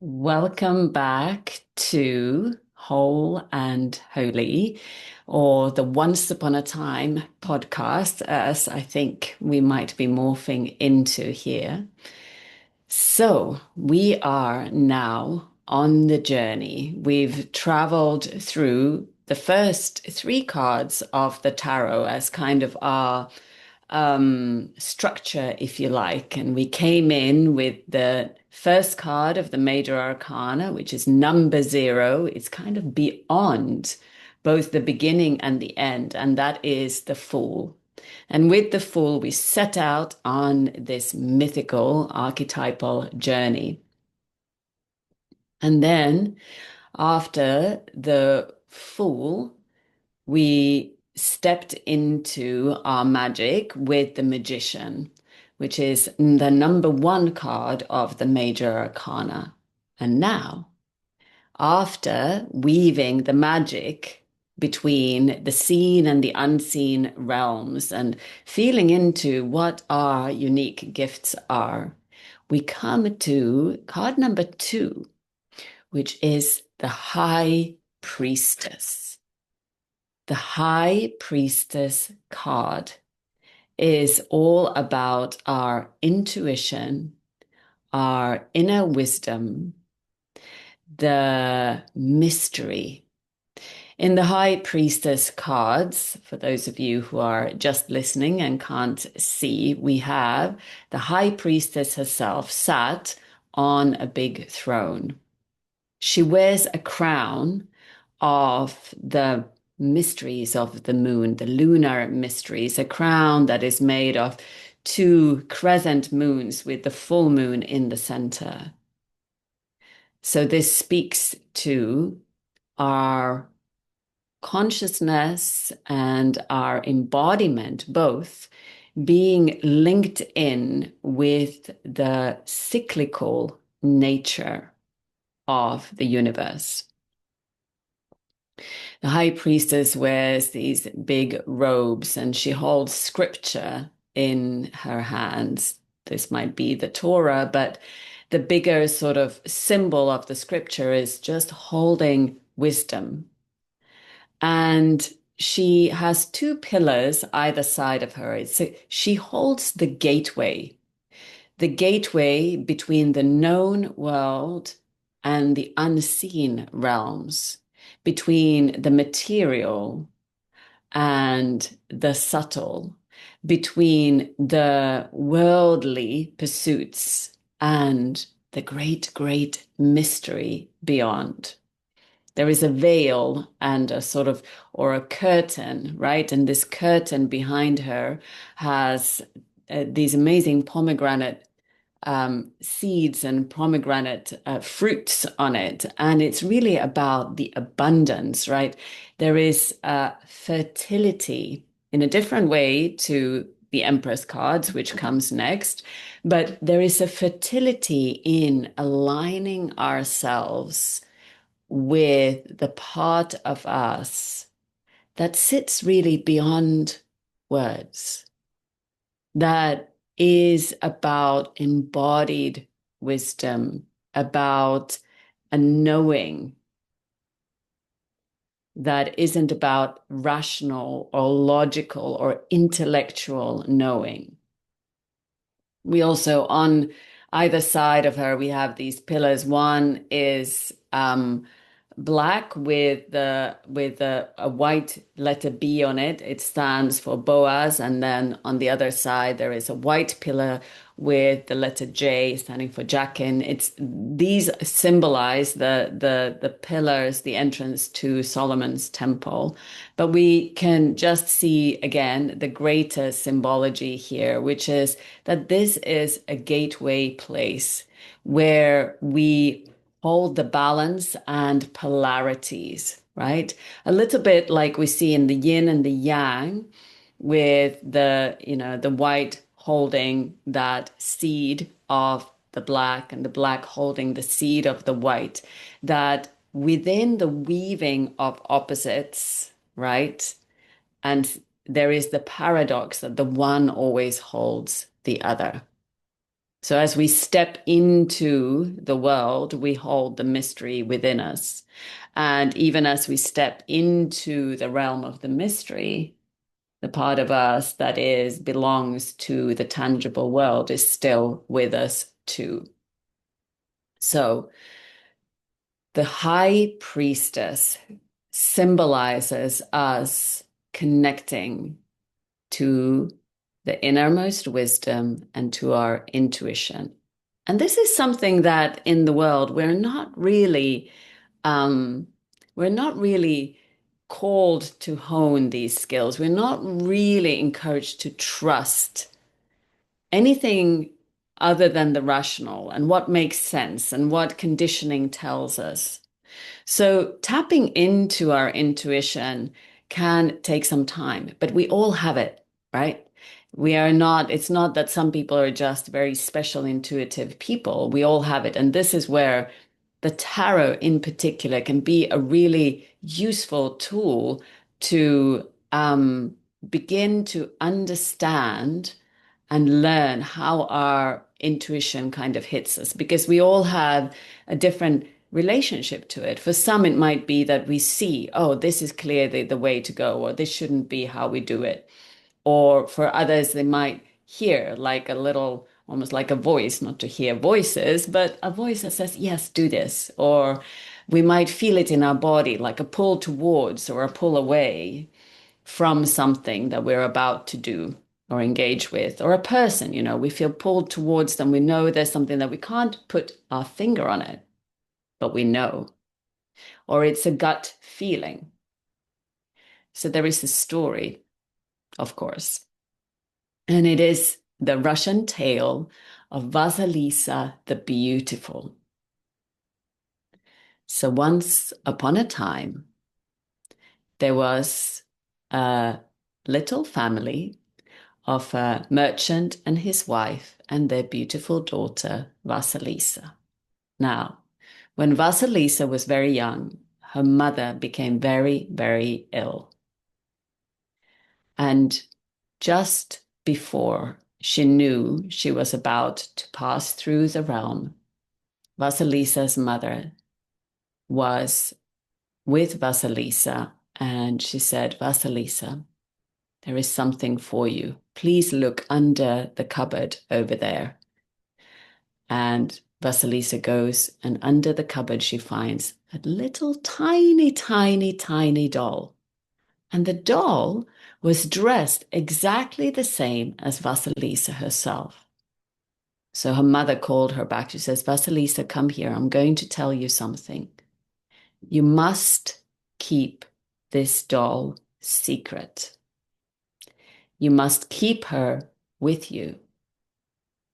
Welcome back to Whole and Holy, or the Once Upon a Time podcast, as I think we might be morphing into here. So, we are now on the journey. We've traveled through the first three cards of the tarot as kind of our structure, if you like. And we came in with the first card of the Major Arcana, which is number zero. It's kind of beyond both the beginning and the end, and that is the Fool. And with the Fool, we set out on this mythical archetypal journey. And then after the Fool, we stepped into our magic with the Magician, which is the number one card of the Major Arcana. And now, after weaving the magic between the seen and the unseen realms and feeling into what our unique gifts are, we come to card number two, which is the High Priestess. The High Priestess card is all about our intuition, our inner wisdom, the mystery. In the High Priestess cards, for those of you who are just listening and can't see, we have the High Priestess herself sat on a big throne. She wears a crown of the mysteries of the moon, the lunar mysteries, a crown that is made of two crescent moons with the full moon in the center. So this speaks to our consciousness and our embodiment, both being linked in with the cyclical nature of the universe. The high priestess wears these big robes and she holds scripture in her hands. This might be the Torah, but the bigger sort of symbol of the scripture is just holding wisdom. And she has two pillars either side of her. She holds the gateway between the known world and the unseen realms, between the material and the subtle, between the worldly pursuits and the great, great mystery beyond. There is a veil and a sort of, or a curtain, right? And this curtain behind her has these amazing pomegranate seeds and pomegranate fruits on it. And it's really about the abundance, right? There is fertility in a different way to the Empress cards, which comes next. But there is a fertility in aligning ourselves with the part of us that sits really beyond words, that is about embodied wisdom, about a knowing that isn't about rational or logical or intellectual knowing. We also, on either side of her, we have these pillars. One is black with a white letter B on it. It stands for Boaz, and then on the other side there is a white pillar with the letter J standing for Jachin. It's these symbolize the pillars, the entrance to Solomon's temple. But we can just see again the greater symbology here, which is that this is a gateway place where we hold the balance and polarities, right? A little bit like we see in the yin and the yang, with the white holding that seed of the black and the black holding the seed of the white, that within the weaving of opposites, right? And there is the paradox that the one always holds the other. So as we step into the world, we hold the mystery within us. And even as we step into the realm of the mystery, the part of us that is belongs to the tangible world is still with us too. So the high priestess symbolizes us connecting to the innermost wisdom and to our intuition. And this is something that in the world um, we're not really called to hone these skills. We're not really encouraged to trust anything other than the rational and what makes sense and what conditioning tells us. So tapping into our intuition can take some time, but we all have it, right? It's not that some people are just very special intuitive people. We all have it. And this is where the tarot in particular can be a really useful tool to begin to understand and learn how our intuition kind of hits us, because we all have a different relationship to it. For some, it might be that we see, oh, this is clearly the way to go, or this shouldn't be how we do it. Or for others, they might hear like a little, almost like a voice, not to hear voices, but a voice that says, yes, do this. Or we might feel it in our body, like a pull towards or a pull away from something that we're about to do or engage with, or a person, we feel pulled towards them. We know there's something that we can't put our finger on it, but we know, or it's a gut feeling. So there is a story, of course, and it is the Russian tale of Vasilisa the Beautiful. So once upon a time, there was a little family of a merchant and his wife and their beautiful daughter, Vasilisa. Now, when Vasilisa was very young, her mother became very, very ill. And just before she knew she was about to pass through the realm, Vasilisa's mother was with Vasilisa, and she said, Vasilisa, there is something for you. Please look under the cupboard over there. And Vasilisa goes, and under the cupboard she finds a little tiny, tiny, tiny doll. And the doll was dressed exactly the same as Vasilisa herself. So her mother called her back. She says, Vasilisa, come here. I'm going to tell you something. You must keep this doll secret. You must keep her with you.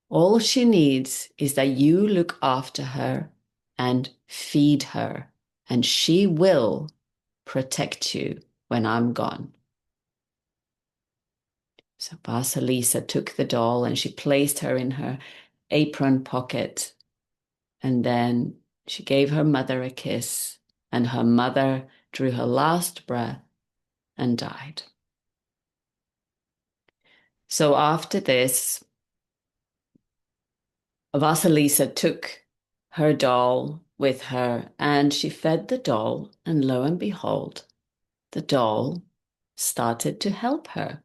All she needs is that you look after her and feed her, and she will protect you when I'm gone. So Vasilisa took the doll and she placed her in her apron pocket, and then she gave her mother a kiss, and her mother drew her last breath and died. So after this, Vasilisa took her doll with her and she fed the doll, and lo and behold, the doll started to help her.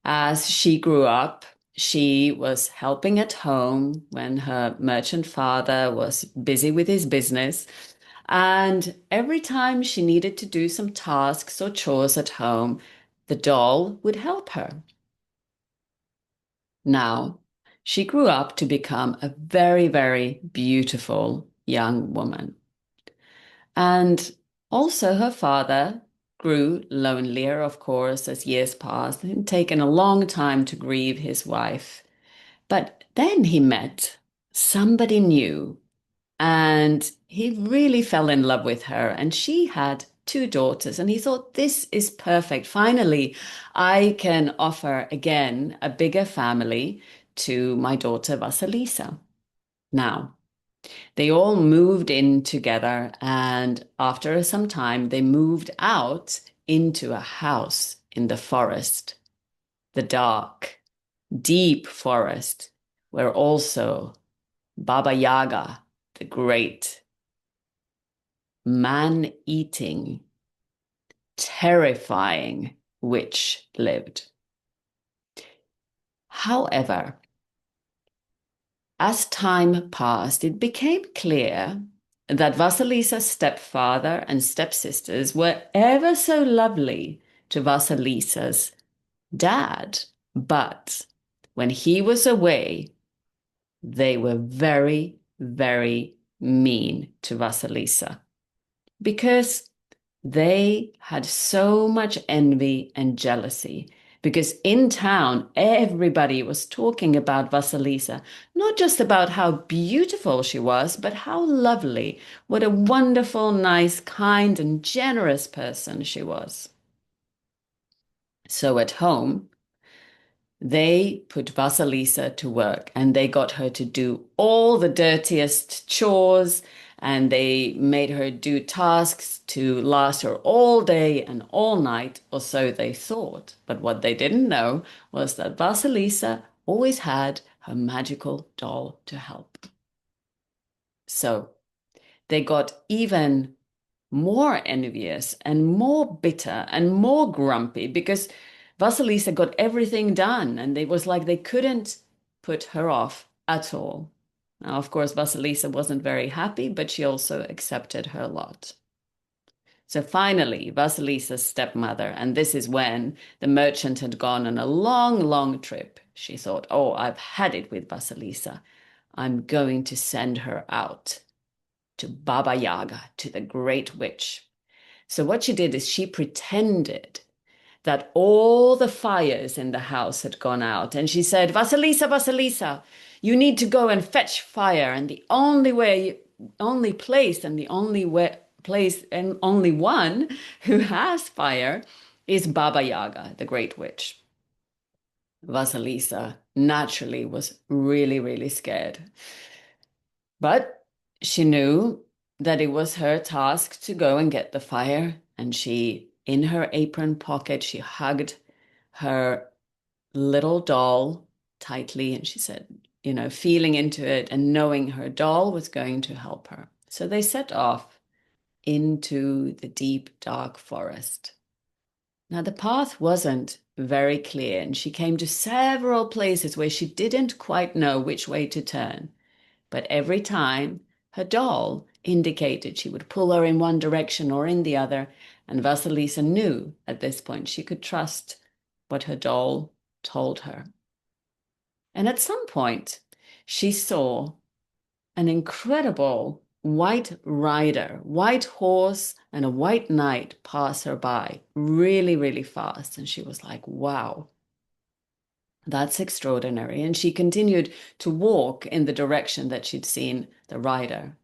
As she grew up, she was helping at home when her merchant father was busy with his business. And every time she needed to do some tasks or chores at home, the doll would help her. Now, she grew up to become a very, very beautiful young woman. And also her father grew lonelier, of course, as years passed. It had taken a long time to grieve his wife. But then he met somebody new and he really fell in love with her. And she had two daughters. And he thought, this is perfect. Finally, I can offer again a bigger family to my daughter Vasilisa. Now, they all moved in together, and after some time, they moved out into a house in the forest, the dark, deep forest, where also Baba Yaga, the great man-eating, terrifying witch, lived. However, as time passed, it became clear that Vasalisa's stepfather and stepsisters were ever so lovely to Vasalisa's dad, but when he was away, they were very, very mean to Vasilisa because they had so much envy and jealousy. Because in town, everybody was talking about Vasilisa, not just about how beautiful she was, but how lovely, what a wonderful, nice, kind, and generous person she was. So at home, they put Vasilisa to work and they got her to do all the dirtiest chores and they made her do tasks to last her all day and all night, or so they thought. But what they didn't know was that Vasilisa always had her magical doll to help. So they got even more envious and more bitter and more grumpy because Vasilisa got everything done and it was like they couldn't put her off at all. Now, of course, Vasilisa wasn't very happy, but she also accepted her lot. So finally, Vasilisa's stepmother, and this is when the merchant had gone on a long, long trip. She thought, oh, I've had it with Vasilisa. I'm going to send her out to Baba Yaga, to the great witch. So what she did is she pretended that all the fires in the house had gone out. And she said, Vasilisa, Vasilisa, you need to go and fetch fire. And the only way, only place, and the only way, place, and only one who has fire is Baba Yaga, the great witch. Vasilisa naturally was really, really scared. But she knew that it was her task to go and get the fire, and she, in her apron pocket, she hugged her little doll tightly, and she said, you know, feeling into it and knowing her doll was going to help her. So they set off into the deep, dark forest. Now, the path wasn't very clear, and she came to several places where she didn't quite know which way to turn. But every time her doll indicated she would pull her in one direction or in the other, and Vasilisa knew at this point she could trust what her doll told her. And at some point, she saw an incredible white rider, white horse, and a white knight pass her by really, really fast. And she was like, wow, that's extraordinary. And she continued to walk in the direction that she'd seen the rider.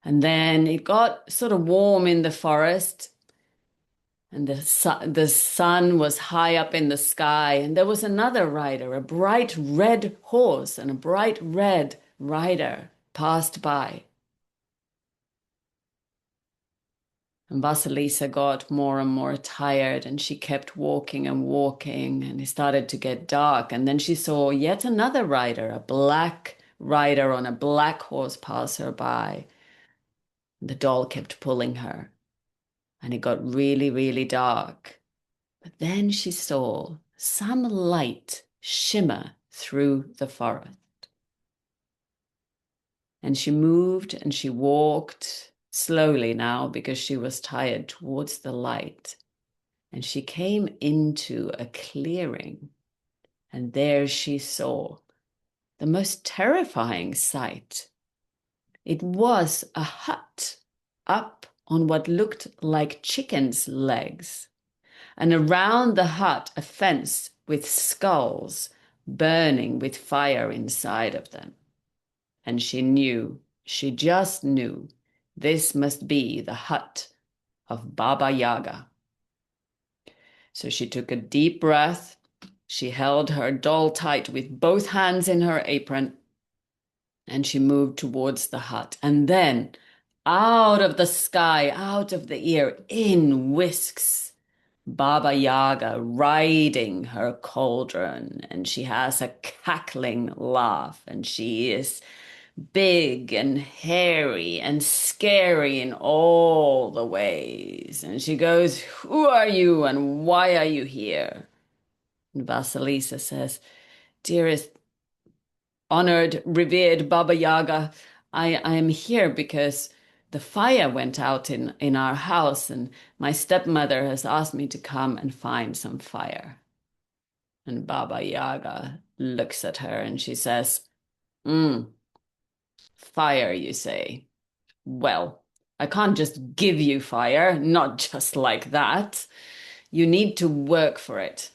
And then it got sort of warm in the forest, and the sun was high up in the sky, and there was another rider, a bright red horse and a bright red rider passed by. And Vasilisa got more and more tired, and she kept walking and walking, and it started to get dark. And then she saw yet another rider, a black rider on a black horse, pass her by. The doll kept pulling her, and it got really, really dark. But then she saw some light shimmer through the forest. And she moved and she walked slowly now because she was tired towards the light. And she came into a clearing. And there she saw the most terrifying sight. It was a hut up on what looked like chickens' legs. And around the hut, a fence with skulls burning with fire inside of them. And she just knew, this must be the hut of Baba Yaga. So she took a deep breath. She held her doll tight with both hands in her apron, and she moved towards the hut. And then out of the sky, out of the air, in whisks Baba Yaga riding her cauldron, and she has a cackling laugh, and she is big and hairy and scary in all the ways. And she goes, "Who are you and why are you here?" And Vasilisa says, "Dearest, honored, revered Baba Yaga, I am here because the fire went out in our house, and my stepmother has asked me to come and find some fire." And Baba Yaga looks at her and she says, fire, you say? Well, I can't just give you fire, not just like that. You need to work for it."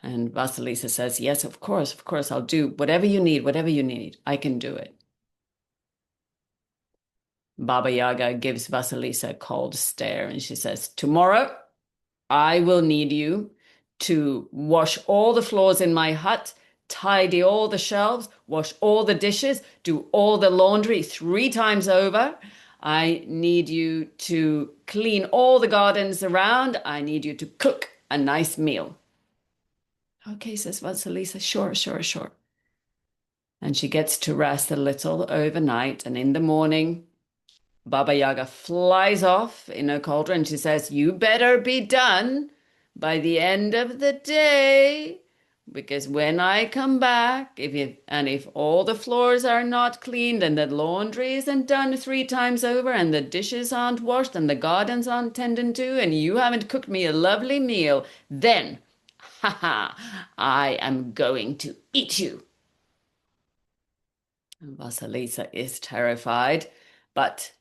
And Vasilisa says, "Yes, of course, I'll do whatever you need. I can do it." Baba Yaga gives Vasilisa a cold stare and she says, "Tomorrow, I will need you to wash all the floors in my hut, tidy all the shelves, wash all the dishes, do all the laundry 3 times over. I need you to clean all the gardens around. I need you to cook a nice meal." "Okay," says Vasilisa, "sure, sure, sure." And she gets to rest a little overnight. And in the morning, Baba Yaga flies off in her cauldron. She says, "You better be done by the end of the day, because when I come back, if all the floors are not cleaned and the laundry isn't done 3 times over and the dishes aren't washed and the gardens aren't tended to and you haven't cooked me a lovely meal, then, I am going to eat you." And Vasilisa is terrified, but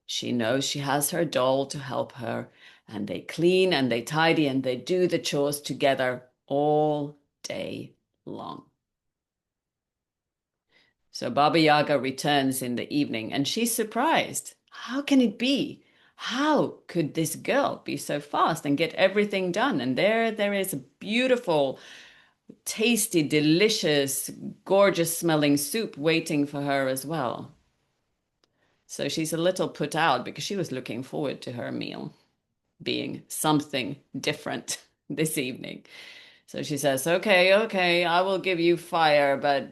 she knows she has her doll to help her, and they clean and they tidy and they do the chores together all day long. So Baba Yaga returns in the evening and she's surprised. How can it be? How could this girl be so fast and get everything done? And there is a beautiful, tasty, delicious, gorgeous smelling soup waiting for her as well. So she's a little put out because she was looking forward to her meal being something different this evening. So she says, "Okay, okay, I will give you fire, but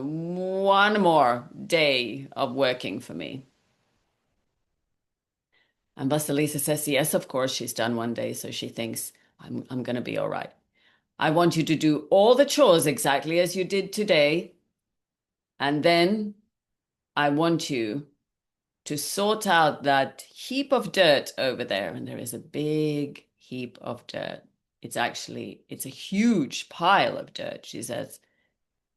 one more day of working for me." And Vasilisa says, "Yes, of course." She's done one day, so she thinks, I'm going to be all right. "I want you to do all the chores exactly as you did today. And then I want you to sort out that heap of dirt over there." And there is a big heap of dirt. It's a huge pile of dirt. She says,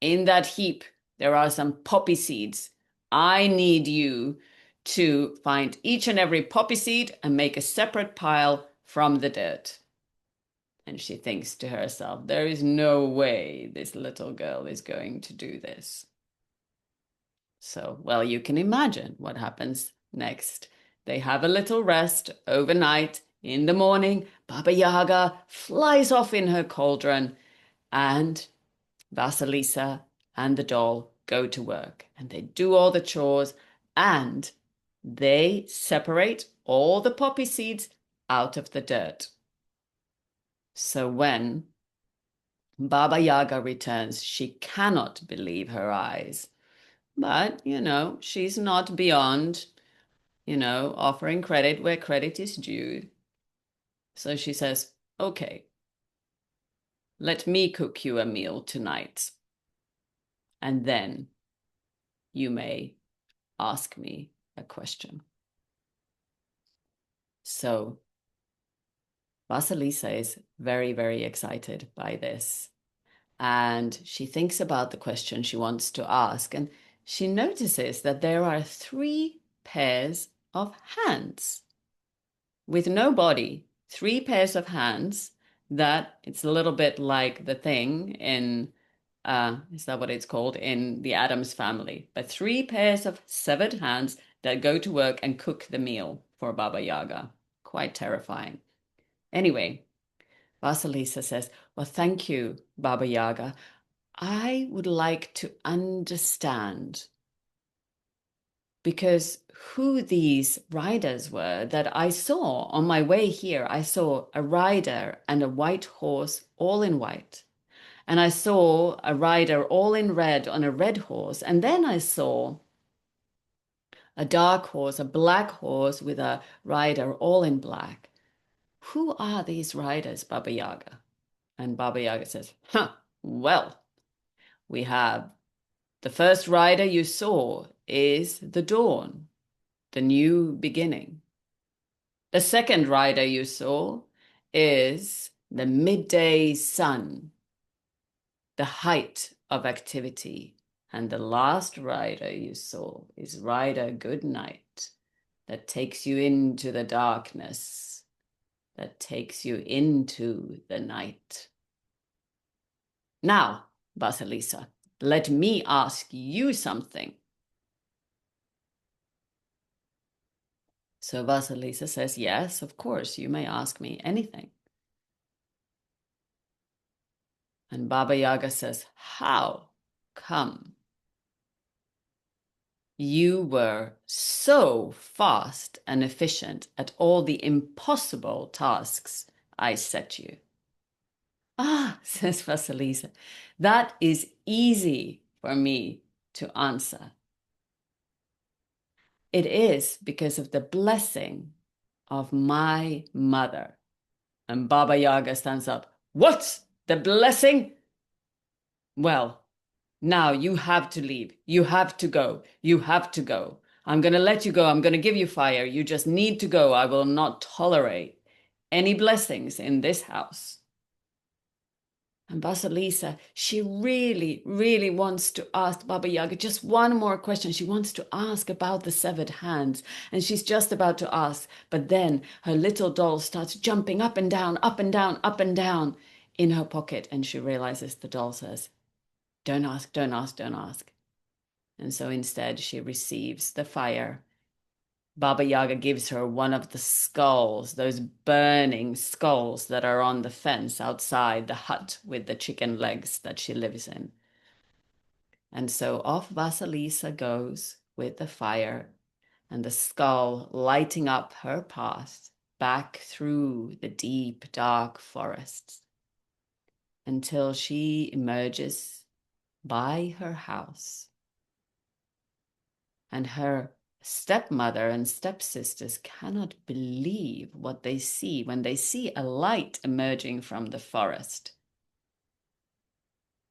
"In that heap, there are some poppy seeds. I need you to find each and every poppy seed and make a separate pile from the dirt." And she thinks to herself, there is no way this little girl is going to do this. So, well, you can imagine what happens next. They have a little rest overnight. In the morning, Baba Yaga flies off in her cauldron, and Vasilisa and the doll go to work. And they do all the chores, and they separate all the poppy seeds out of the dirt. So when Baba Yaga returns, she cannot believe her eyes. But, she's not beyond, offering credit where credit is due. So she says, "Okay, let me cook you a meal tonight. And then you may ask me a question." So Vasilisa is very, very excited by this. And she thinks about the question she wants to ask. And she notices that there are 3 pairs of hands with no body, 3 pairs of hands. That it's a little bit like the thing in, is that what it's called, in the Addams Family? But 3 pairs of severed hands that go to work and cook the meal for Baba Yaga. Quite terrifying. Anyway, Vasilisa says, "Well, thank you, Baba Yaga. I would like to understand because who these riders were that I saw on my way here. I saw a rider and a white horse, all in white. And I saw a rider all in red on a red horse. And then I saw a dark horse, a black horse with a rider all in black. Who are these riders, Baba Yaga? And Baba Yaga says, huh, well, we have the first rider you saw is the dawn, the new beginning. The second rider you saw is the midday sun, the height of activity. And the last rider you saw is Rider Goodnight, that takes you into the darkness, that takes you into the night. Now, Vasilisa, let me ask you something. So Vasilisa says, yes, of course, you may ask me anything. And Baba Yaga says, how come you were so fast and efficient at all the impossible tasks I set you? Ah, says Vasilisa, that is easy for me to answer. It is because of the blessing of my mother. And Baba Yaga stands up. What? The blessing? Well, now you have to leave. You have to go. You have to go. I'm going to let you go. I'm going to give you fire. You just need to go. I will not tolerate any blessings in this house. And Vasilisa, she really, really wants to ask Baba Yaga just one more question. She wants to ask about the severed hands. And she's just about to ask. But then her little doll starts jumping up and down, up and down, up and down in her pocket. And she realizes the doll says, don't ask, don't ask, don't ask. And so instead she receives the fire. Baba Yaga gives her one of the skulls, those burning skulls that are on the fence outside the hut with the chicken legs that she lives in. And so off Vasilisa goes with the fire and the skull lighting up her path back through the deep, dark forests until she emerges by her house. And her stepmother and stepsisters cannot believe what they see when they see a light emerging from the forest.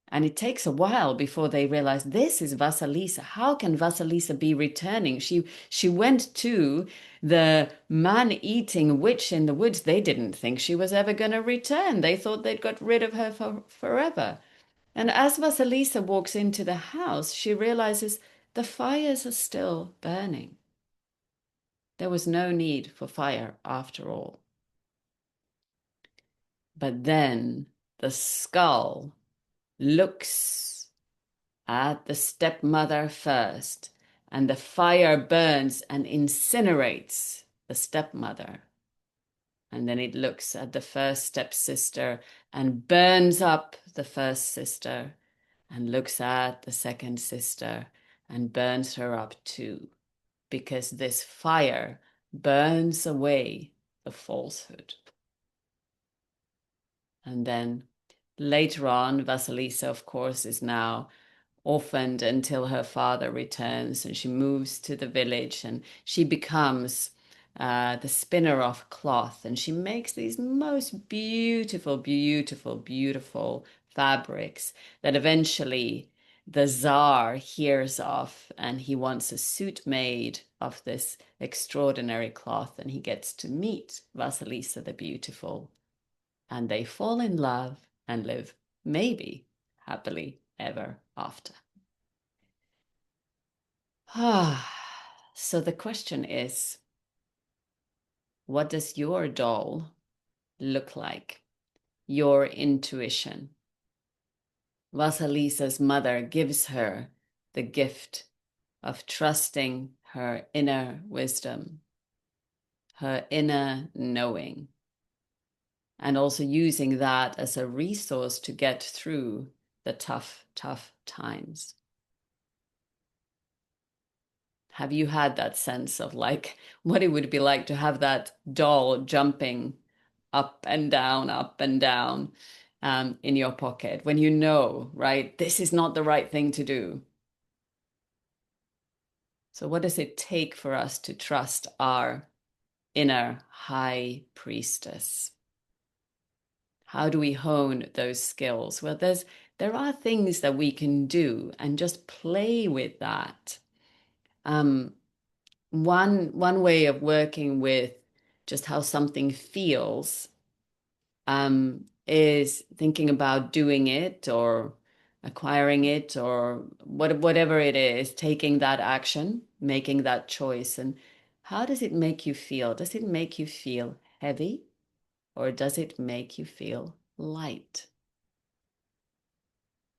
And it takes a while before they realize this is Vasilisa. How can Vasilisa be returning? She went to the man-eating witch in the woods. They didn't think she was ever going to return. They thought they'd got rid of her forever. And as Vasilisa walks into the house, she realizes the fires are still burning. There was no need for fire after all. But then the skull looks at the stepmother first, and the fire burns and incinerates the stepmother. And then it looks at the first stepsister and burns up the first sister, and looks at the second sister and burns her up too, because this fire burns away the falsehood. And then later on, Vasilisa, of course, is now orphaned until her father returns, and she moves to the village and she becomes the spinner of cloth, and she makes these most beautiful, beautiful, beautiful fabrics that eventually the Tsar hears of, and he wants a suit made of this extraordinary cloth, and he gets to meet Vasilisa the Beautiful, and they fall in love and live maybe happily ever after. So the question is, what does your doll look like? Your intuition. Vasilisa's mother gives her the gift of trusting her inner wisdom, her inner knowing, and also using that as a resource to get through the tough, tough times. Have you had that sense of like what it would be like to have that doll jumping up and down in your pocket when you know, right, this is not the right thing to do? So, what does it take for us to trust our inner high priestess? How do we hone those skills? Well, there are things that we can do and just play with that. Um, one way of working with just how something feels is thinking about doing it or acquiring it or whatever it is, taking that action, making that choice. And how does it make you feel? Does it make you feel heavy or does it make you feel light?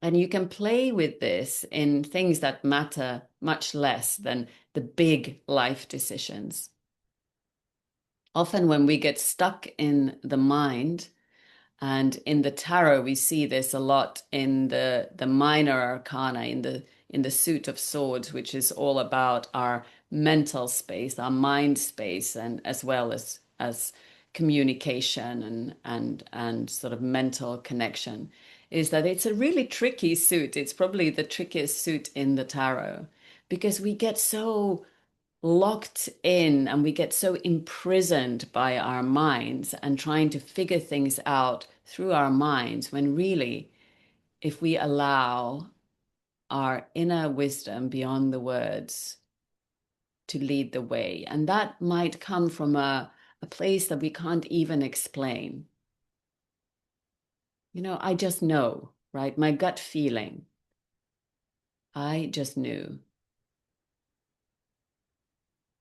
And you can play with this in things that matter much less than the big life decisions. Often, when we get stuck in the mind, and in the tarot, we see this a lot in the minor arcana, in the suit of swords, which is all about our mental space, our mind space, and as well as communication and sort of mental connection, is that it's a really tricky suit. It's probably the trickiest suit in the tarot because we get so locked in and we get so imprisoned by our minds and trying to figure things out through our minds when really, if we allow our inner wisdom beyond the words to lead the way, and that might come from a place that we can't even explain. You know, I just know, right? My gut feeling. I just knew.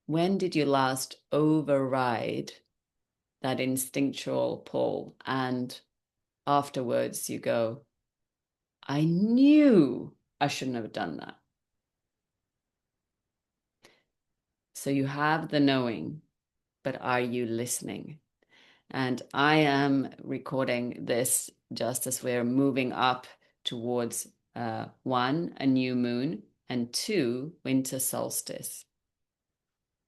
When did you last override that instinctual pull and afterwards you go, I knew I shouldn't have done that? So you have the knowing, but are you listening? And I am recording this just as we're moving up towards one, a new moon, and two, winter solstice.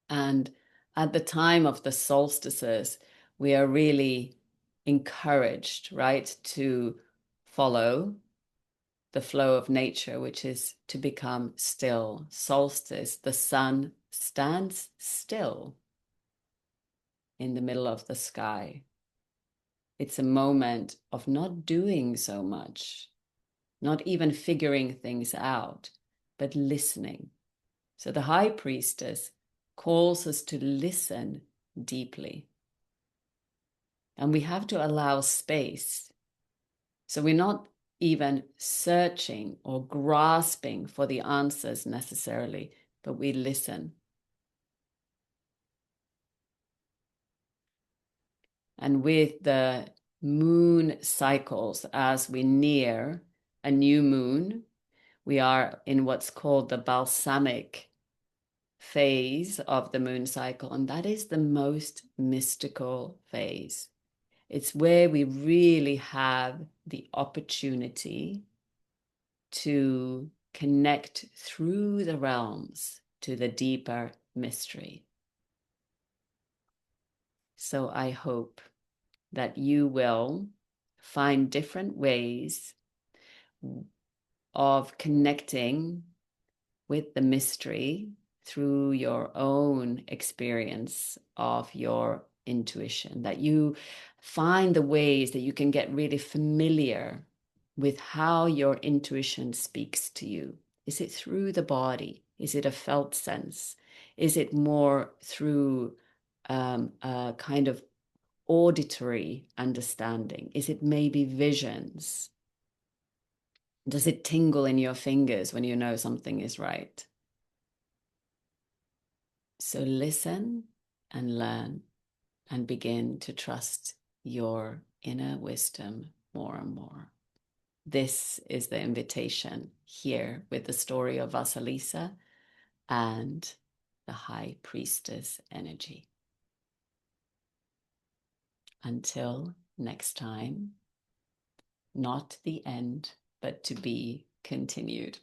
And at the time of the solstices, we are really encouraged, right, to follow the flow of nature, which is to become still. Solstice, the sun stands still in the middle of the sky. It's a moment of not doing so much, not even figuring things out, but listening. So the high priestess calls us to listen deeply. And we have to allow space. So we're not even searching or grasping for the answers necessarily, but we listen. And with the moon cycles, as we near a new moon, we are in what's called the balsamic phase of the moon cycle, and that is the most mystical phase. It's where we really have the opportunity to connect through the realms to the deeper mystery. So I hope that you will find different ways of connecting with the mystery through your own experience of your intuition, that you find the ways that you can get really familiar with how your intuition speaks to you. Is it through the body? Is it a felt sense? Is it more through a kind of auditory understanding? Is it maybe visions? Does it tingle in your fingers when you know something is right? So listen and learn and begin to trust your inner wisdom more and more. This is the invitation here with the story of Vasilisa and the High Priestess energy. Until next time, not the end, but to be continued.